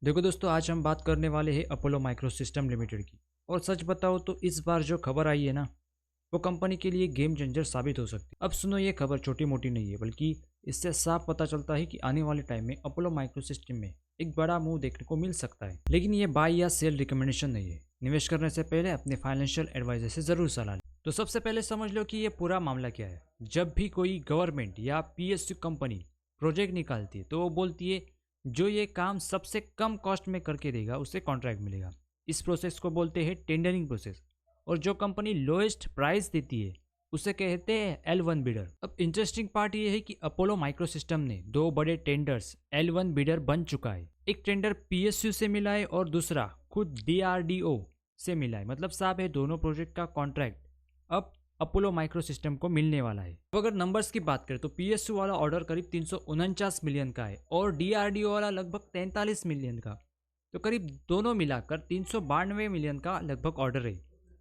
देखो दोस्तों, आज हम बात करने वाले हैं अपोलो माइक्रो सिस्टम लिमिटेड की। और सच बताओ तो इस बार जो खबर आई है ना, वो कंपनी के लिए गेम चेंजर साबित हो सकती है। अब सुनो, ये खबर छोटी मोटी नहीं है, बल्कि इससे साफ पता चलता है कि आने वाले टाइम में अपोलो माइक्रो सिस्टम में एक बड़ा मूव देखने को मिल सकता है। लेकिन ये बाय या सेल रिकमेंडेशन नहीं है। निवेश करने से पहले अपने फाइनेंशियल एडवाइजर से जरूर सलाह लें। तो सबसे पहले समझ लो कि ये पूरा मामला क्या है। जब भी कोई गवर्नमेंट या पीएसयू कंपनी प्रोजेक्ट निकालती है तो वो बोलती है जो ये काम सबसे कम कॉस्ट में करके देगा उसे कॉन्ट्रैक्ट मिलेगा। इस प्रोसेस को बोलते हैं टेंडरिंग प्रोसेस। और जो कंपनी लोएस्ट प्राइस देती है उसे कहते हैं L1 बिडर। अब इंटरेस्टिंग पार्ट ये है कि अपोलो माइक्रोसिस्टम ने दो बड़े टेंडर्स L1 बिडर बन चुका है। एक टेंडर पीएसयू से मिला है और दूसरा खुद DRDO से मिला है। मतलब साहब है, दोनों प्रोजेक्ट का कॉन्ट्रैक्ट अब अपोलो माइक्रो सिस्टम को मिलने वाला है। तो अगर नंबर्स की बात करें तो पीएसयू वाला ऑर्डर करीब 349 मिलियन का है और डीआरडीओ वाला लगभग 43 मिलियन का। तो करीब दोनों मिलाकर 392 मिलियन का लगभग ऑर्डर है,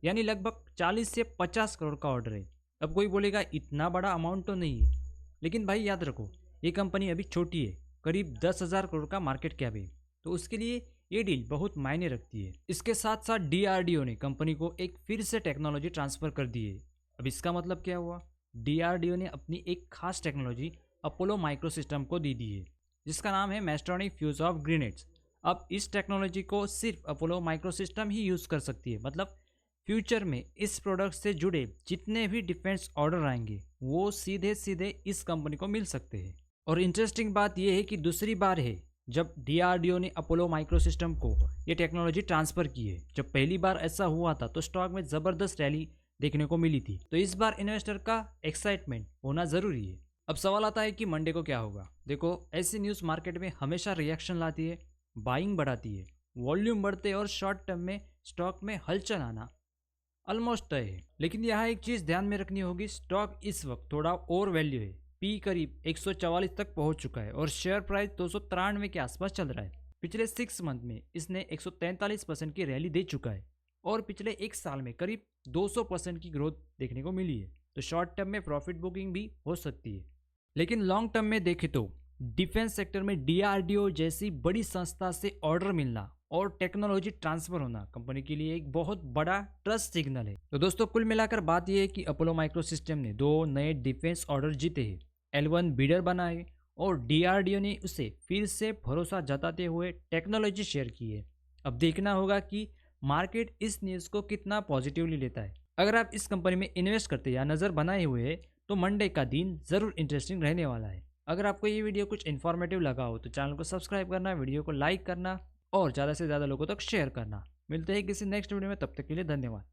यानी लगभग 40 से 50 करोड़ का ऑर्डर है। अब कोई बोलेगा इतना बड़ा अमाउंट तो नहीं है, लेकिन भाई याद रखो, ये कंपनी अभी छोटी है, करीब 10,000 करोड़ का मार्केट कैप है। तो उसके लिए ये डील बहुत मायने रखती है। इसके साथ साथ डीआरडीओ ने कंपनी को एक फिर से टेक्नोलॉजी ट्रांसफर कर दी है। अब इसका मतलब क्या हुआ? डीआरडीओ ने अपनी एक खास टेक्नोलॉजी अपोलो माइक्रो सिस्टम को दी है, जिसका नाम है मैस्ट्रॉनिक फ्यूज ऑफ ग्रेनेड्स। अब इस टेक्नोलॉजी को सिर्फ अपोलो माइक्रो सिस्टम ही यूज़ कर सकती है। मतलब फ्यूचर में इस प्रोडक्ट से जुड़े जितने भी डिफेंस ऑर्डर आएंगे वो सीधे सीधे इस कंपनी को मिल सकते हैं। और इंटरेस्टिंग बात यह है कि दूसरी बार है जब डीआरडीओ ने अपोलो माइक्रो सिस्टम को ये टेक्नोलॉजी ट्रांसफ़र की है। जब पहली बार ऐसा हुआ था तो स्टॉक में ज़बरदस्त रैली देखने को मिली थी। तो इस बार इन्वेस्टर का एक्साइटमेंट होना ज़रूरी है। अब सवाल आता है कि मंडे को क्या होगा। देखो, ऐसी न्यूज़ मार्केट में हमेशा रिएक्शन लाती है, बाइंग बढ़ाती है, वॉल्यूम बढ़ते और शॉर्ट टर्म में स्टॉक में हलचल आना ऑलमोस्ट तय है। लेकिन यहाँ एक चीज़ ध्यान में रखनी होगी, स्टॉक इस वक्त थोड़ा और वैल्यू है। पी करीब 144 तक पहुंच चुका है और शेयर प्राइस 293 के आसपास चल रहा है। पिछले 6 मंथ में इसने 143% की रैली दे चुका है और पिछले एक साल में करीब 200% की ग्रोथ देखने को मिली है। तो शॉर्ट टर्म में प्रॉफिट बुकिंग भी हो सकती है। लेकिन लॉन्ग टर्म में देखें तो डिफेंस सेक्टर में डीआरडीओ जैसी बड़ी संस्था से ऑर्डर मिलना और टेक्नोलॉजी ट्रांसफर होना कंपनी के लिए एक बहुत बड़ा ट्रस्ट सिग्नल है। तो दोस्तों, कुल मिलाकर बात यह है कि अपोलो माइक्रो सिस्टम ने दो नए डिफेंस ऑर्डर जीते हैं, L1 बिडर बनाए और डीआरडीओ ने उसे फिर से भरोसा जताते हुए टेक्नोलॉजी शेयर की है। अब देखना होगा कि मार्केट इस न्यूज़ को कितना पॉजिटिवली लेता है। अगर आप इस कंपनी में इन्वेस्ट करते या नज़र बनाए हुए हैं तो मंडे का दिन ज़रूर इंटरेस्टिंग रहने वाला है। अगर आपको ये वीडियो कुछ इन्फॉर्मेटिव लगा हो तो चैनल को सब्सक्राइब करना, वीडियो को लाइक करना और ज़्यादा से ज़्यादा लोगों तक शेयर करना। मिलते हैं किसी नेक्स्ट वीडियो में, तब तक के लिए धन्यवाद।